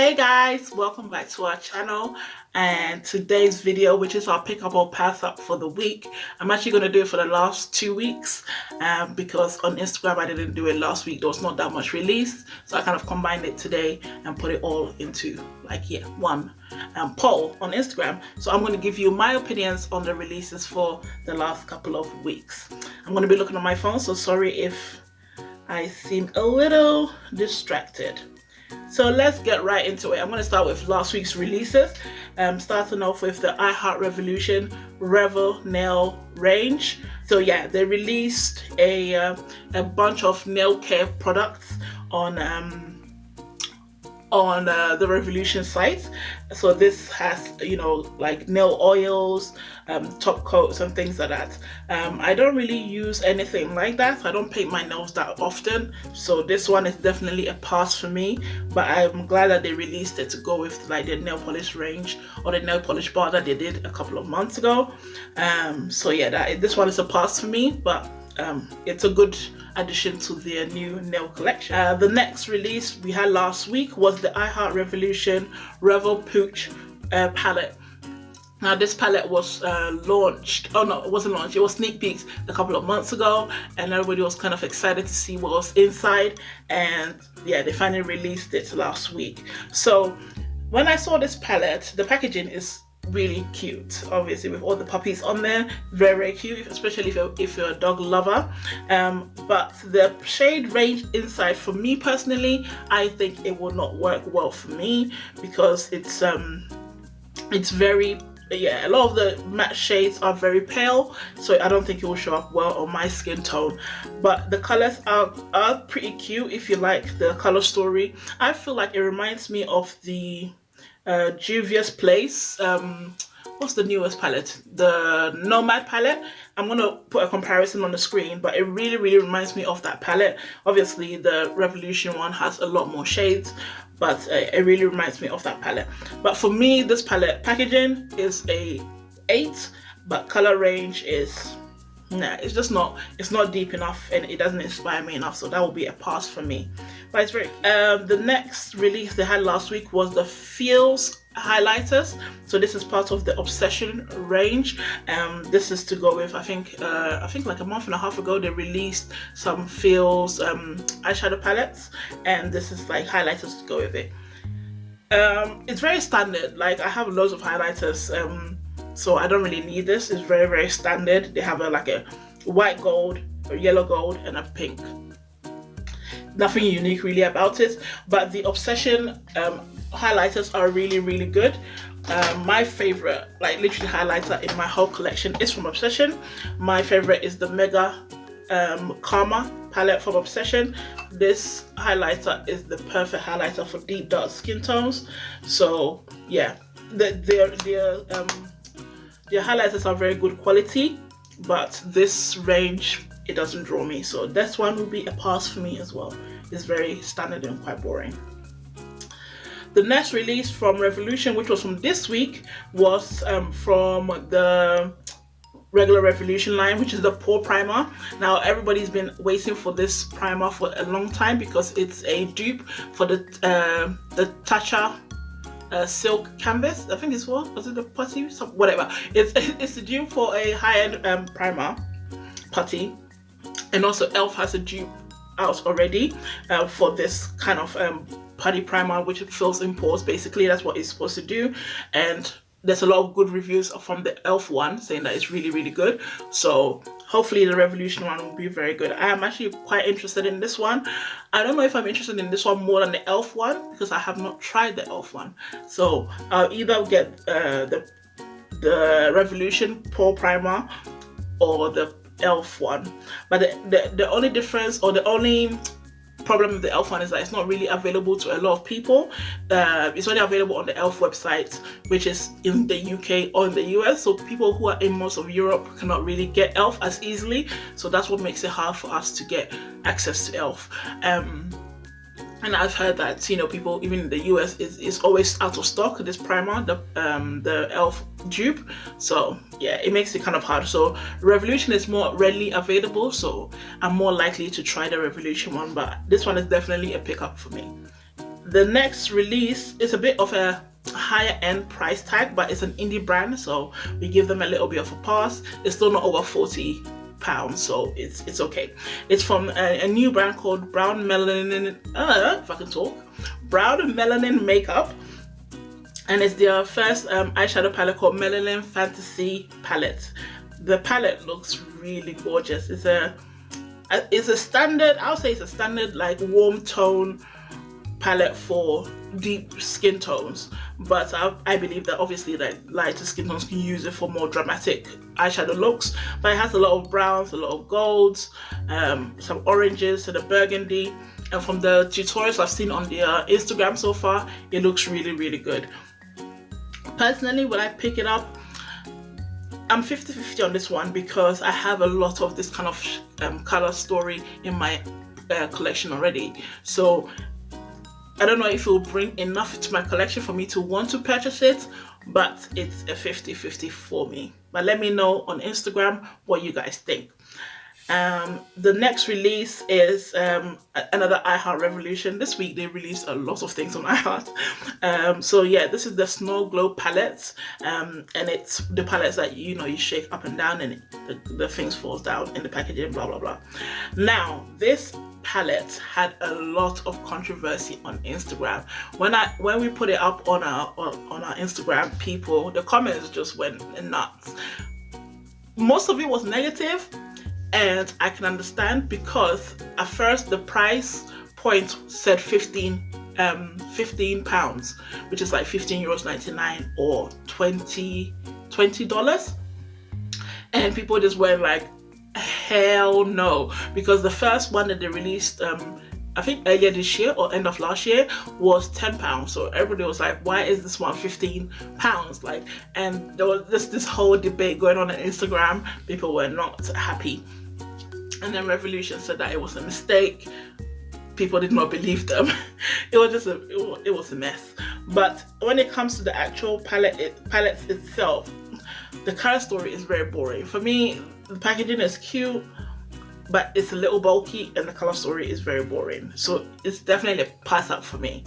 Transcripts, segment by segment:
Hey guys, welcome back to our channel, and today's video, which is our pick up or pass up for the week, I'm actually going to do it for the last 2 weeks because on Instagram I didn't do it last week. There was not that much release, so I kind of combined it today and put it all into one poll on Instagram. So I'm going to give you my opinions on the releases for the last couple of weeks. I'm going to be looking on my phone, so sorry if I seem a little distracted. So let's get right into it. I'm going to start with last week's releases, starting off with the I Heart Revolution Revel nail range. So yeah, they released a bunch of nail care products on the Revolution site. So this has, like nail oils, top coats and things like that. I don't really use anything like that. I don't paint my nails that often, so this one is definitely a pass for me, but I'm glad that they released it to go with like the nail polish range or the nail polish bar that they did a couple of months ago. So yeah, this one is a pass for me, but it's a good addition to their new nail collection. The next release we had last week was the I Heart Revolution Revel Pooch palette. Now this palette was launched, oh no, it wasn't launched, it was sneak peeks a couple of months ago, and everybody was kind of excited to see what was inside, and yeah, they finally released it last week. So when I saw this palette, the packaging is really cute, obviously, with all the puppies on there. Very cute, especially if you're a dog lover. But the shade range inside, for me personally, I think it will not work well for me because it's very, a lot of the matte shades are very pale, so I don't think it will show up well on my skin tone. But the colors are pretty cute if you like the color story. I feel like it reminds me of the Juvia's Place, what's the newest palette? The Nomad palette. I'm gonna put a comparison on the screen, but it really reminds me of that palette. Obviously the Revolution one has a lot more shades, but it really reminds me of that palette. But for me, this palette packaging is a 8, but color range is it's just not, it's not deep enough and it doesn't inspire me enough, so that will be a pass for me. But it's very the next release they had last week was the Feels highlighters. So this is part of the Obsession range. This is to go with, I think like a month and a half ago they released some Feels eyeshadow palettes, and this is like highlighters to go with it. It's very standard. Like I have loads of highlighters, so I don't really need this. It's very standard. They have like a white gold, a yellow gold, and a pink. Nothing unique really about it, but the Obsession highlighters are really good. My favorite, like literally highlighter in my whole collection, is from Obsession. My favorite is the Mega Karma palette from Obsession. This highlighter is the perfect highlighter for deep dark skin tones. So yeah, their highlighters are very good quality, but this range, it doesn't draw me, so this one will be a pass for me as well. It's very standard and quite boring. The next release from Revolution, which was from this week, was from the regular Revolution line, which is the Pore Primer. Now everybody's been waiting for this primer for a long time because it's a dupe for the Tatcha silk canvas. I think it's was it the putty? Whatever. It's a dupe for a high-end primer putty, and also L.V.E has a dupe out already for this kind of putty primer, which fills in pores. Basically, that's what it's supposed to do, and there's a lot of good reviews from the L.V.E one saying that it's really good. So hopefully the Revolution one will be very good. I am actually quite interested in this one. I don't know if I'm interested in this one more than the L.V.E one because I have not tried the L.V.E one. So I'll either get the Revolution Pore Primer or the L.V.E one. But the only difference, or the only problem with the L.V.E one, is that it's not really available to a lot of people. It's only available on the L.V.E website, which is in the UK or in the US, so people who are in most of Europe cannot really get L.V.E as easily, so that's what makes it hard for us to get access to L.V.E. And I've heard that, people even in the US is always out of stock, this primer, the L.V.E dupe. So yeah, it makes it kind of hard. So Revolution is more readily available, so I'm more likely to try the Revolution one, but this one is definitely a pickup for me. The next release is a bit of a higher end price tag, but it's an indie brand, so we give them a little bit of a pass. It's still not over £40, so it's okay. It's from a new brand called Brown Melanin, if I can talk, Brown Melanin Makeup, and it's their first eyeshadow palette called Melanin Fantasy Palette. The palette looks really gorgeous. It's a standard, I'll say it's a standard like warm tone palette for deep skin tones, but I believe that obviously that lighter skin tones can use it for more dramatic eyeshadow looks. But it has a lot of browns, a lot of golds, some oranges and a burgundy, and from the tutorials I've seen on their Instagram so far, it looks really, really good. Personally, when I pick it up, I'm 50-50 on this one because I have a lot of this kind of color story in my collection already. So I don't know if it will bring enough to my collection for me to want to purchase it, but it's a 50-50 for me. But let me know on Instagram what you guys think. The next release is another iHeart Revolution. This week they released a lot of things on iHeart. So yeah, this is the Snow Glow palettes, and it's the palettes that you shake up and down and the things falls down in the packaging, blah blah blah. Now this palette had a lot of controversy on Instagram. When we put it up on our Instagram, the comments just went nuts. Most of it was negative, and I can understand because at first the price point said 15 pounds, which is like €15.99 or $20, and people just went like, hell no, because the first one that they released I think earlier this year or end of last year was £10. So everybody was like, why is this one £15? Like, and there was this whole debate going on Instagram. People were not happy, and then Revolution said that it was a mistake. People did not believe them. It was just it was a mess. But when it comes to the actual palettes itself, the color story is very boring. For me, the packaging is cute, but it's a little bulky, and the color story is very boring. So it's definitely a pass up for me.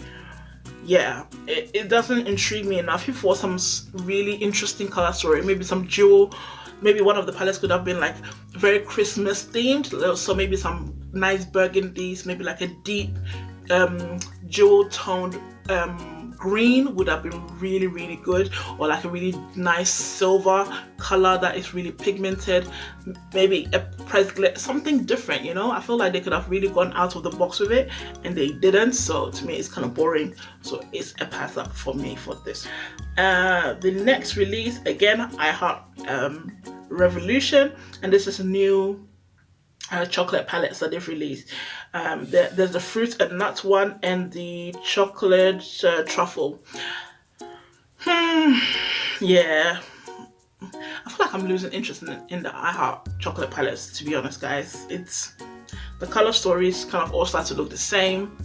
Yeah, it doesn't intrigue me enough. If for some really interesting color story, maybe some jewel, maybe one of the palettes could have been like very Christmas themed, so maybe some nice burgundies, maybe like a deep jewel toned green would have been really, really good, or like a really nice silver color that is really pigmented, maybe a pressed glitter, something different, I feel like they could have really gone out of the box with it, and they didn't. So to me it's kind of boring, so it's a pass up for me for this. The next release, again, iHeart Revolution, and this is a new chocolate palettes that they've released. There's the fruit and nut one and the chocolate truffle. Yeah, I feel like I'm losing interest in the iHeart chocolate palettes, to be honest, guys. The color stories kind of all start to look the same.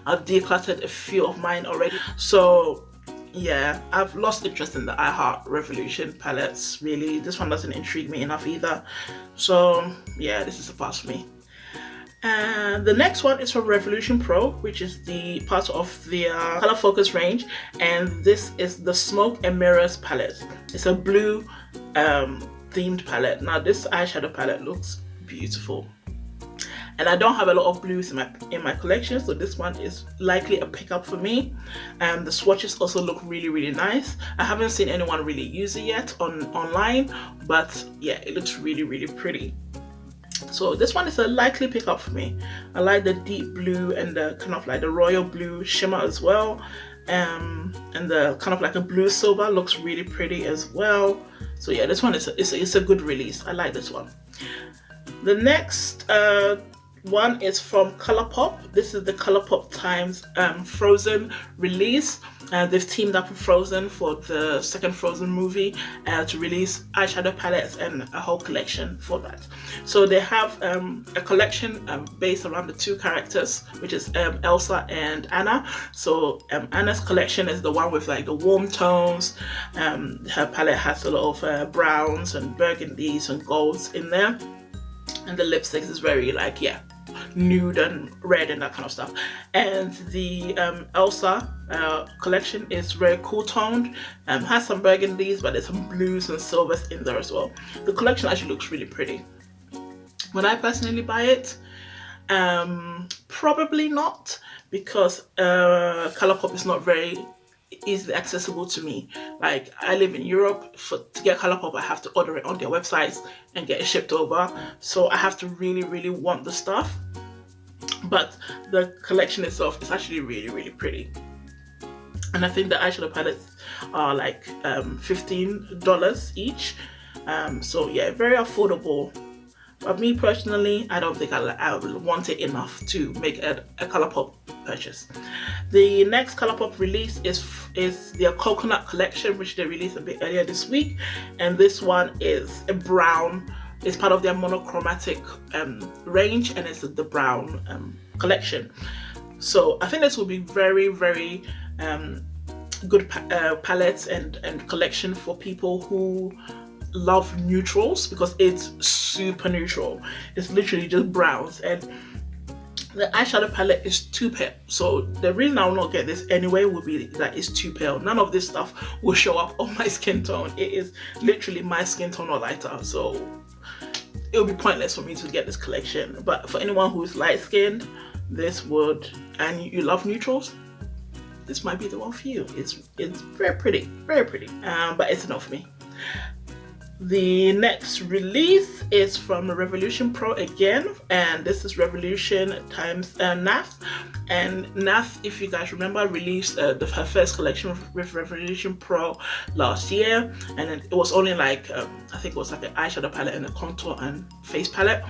I've decluttered a few of mine already, so yeah, I've lost interest in the iHeart Revolution palettes. Really, this one doesn't intrigue me enough either. So yeah, this is a pass for me. And the next one is from Revolution Pro, which is the part of their color focus range, and this is the Smoke and Mirrors palette. It's a blue themed palette. Now this eyeshadow palette looks beautiful, and I don't have a lot of blues in my collection, so this one is likely a pickup for me. The swatches also look really, really nice. I haven't seen anyone really use it yet online, but yeah, it looks really, really pretty. So this one is a likely pickup for me. I like the deep blue and the kind of like the royal blue shimmer as well, and the kind of like a blue silver looks really pretty as well. So yeah, this one is a good release. I like this one. The next one is from Colourpop. This is the Colourpop Times Frozen release. They've teamed up with Frozen for the second Frozen movie to release eyeshadow palettes and a whole collection for that. So they have a collection based around the two characters, which is Elsa and Anna. So Anna's collection is the one with like the warm tones. Her palette has a lot of browns and burgundies and golds in there. And the lipsticks is very like, yeah, nude and red and that kind of stuff. And the Elsa collection is very cool toned, has some burgundies, but there's some blues and silvers in there as well. The collection actually looks really pretty. Would I personally buy it? Probably not, because Colourpop is not very easily accessible to me. Like, I live in Europe. To get Colourpop, I have to order it on their websites and get it shipped over, so I have to really want the stuff. But the collection itself is actually really pretty, and I think the eyeshadow palettes are like $15 each, so yeah, very affordable. But me personally, I don't think I would want it enough to make a Colourpop purchase. The next Colourpop release is their coconut collection, which they released a bit earlier this week, and this one is a brown. It's part of their monochromatic range, and it's the brown collection. So I think this will be very good palettes and collection for people who love neutrals, because it's super neutral. It's literally just browns, and the eyeshadow palette is too pale. So the reason I will not get this anyway would be that it's too pale. None of this stuff will show up on my skin tone. It is literally my skin tone or lighter, so it would be pointless for me to get this collection. But for anyone who is light skinned, this would, and you love neutrals, this might be the one for you. It's very pretty, but it's enough for me. The next release is from Revolution Pro again, and this is Revolution times NAF. And NAF, if you guys remember, released her first collection with Revolution Pro last year, and it was only like I think it was like an eyeshadow palette and a contour and face palette.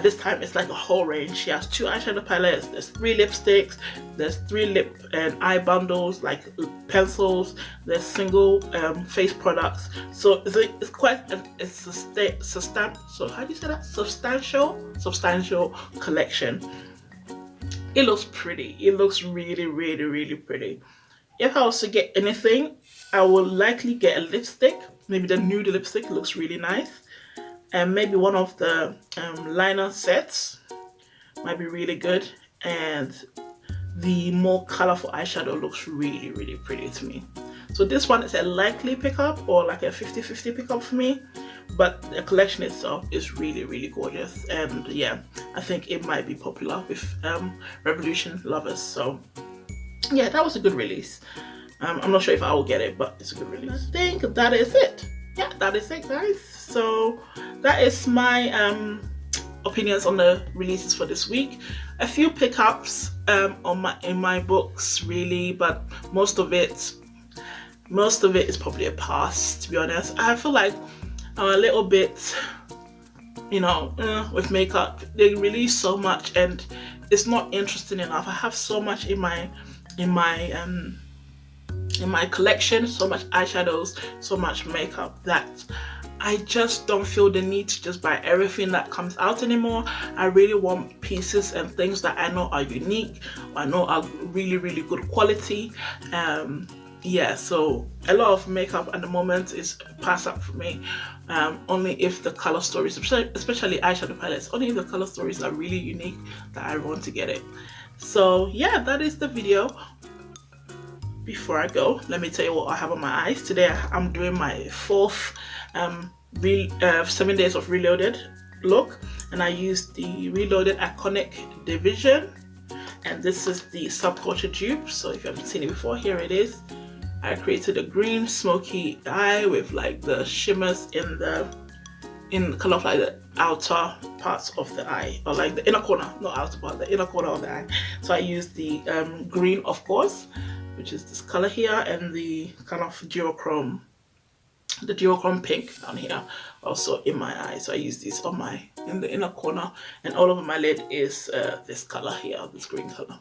This time it's like a whole range. She has 2 eyeshadow palettes, there's 3 lipsticks, there's 3 lip and eye bundles like pencils, there's single face products. So it's quite a substantial collection. It looks pretty. It looks really pretty. If I was to get anything, I would likely get a lipstick. Maybe the nude lipstick looks really nice, and maybe one of the liner sets might be really good, and the more colorful eyeshadow looks really pretty to me. So this one is a likely pickup, or like a 50-50 pickup for me, but the collection itself is really gorgeous, and yeah, I think it might be popular with Revolution lovers. So yeah, that was a good release. I'm not sure if I will get it, but it's a good release. I think that is it. Yeah, that is it, guys. So that is my opinions on the releases for this week. A few pickups in my books really, but most of it is probably a pass, to be honest. I feel like I'm a little bit, with makeup. They release so much and it's not interesting enough. I have so much in my collection, so much eyeshadows, so much makeup, that I just don't feel the need to just buy everything that comes out anymore. I really want pieces and things that I know are unique, I know are really good quality. Yeah, so a lot of makeup at the moment is pass up for me. Only if the color stories, especially eyeshadow palettes, only if the color stories are really unique that I want to get it. So yeah, that is the video. Before I go, let me tell you what I have on my eyes. Today I'm doing my 4th 7 days of Reloaded look, and I used the Reloaded Iconic Division, and this is the Subculture dupe. So if you haven't seen it before, here it is. I created a green smoky eye with like the shimmers in kind of like the outer parts of the eye, or like the inner corner, not outer part, the inner corner of the eye. So I used the green, of course, which is this color here, and the kind of duochrome pink down here, also in my eye. So I use this in the inner corner, and all over my lid is this color here, this green color.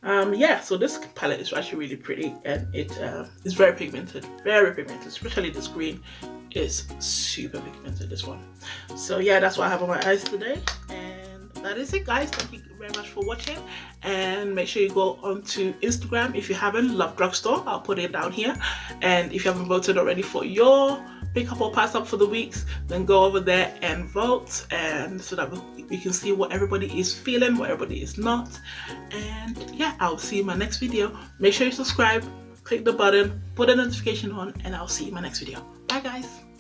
Yeah, so this palette is actually really pretty, and it is very pigmented, especially this green is super pigmented, this one. So yeah, that's what I have on my eyes today, and that is it, guys. Thank you very much for watching, and make sure you go onto Instagram if you haven't, Lvedrugstore. I'll put it down here, and if you haven't voted already for your pick up or pass up for the weeks, then go over there and vote, and so that we can see what everybody is feeling, what everybody is not. And yeah, I'll see you in my next video. Make sure you subscribe, click the button, put a notification on, and I'll see you in my next video. Bye guys.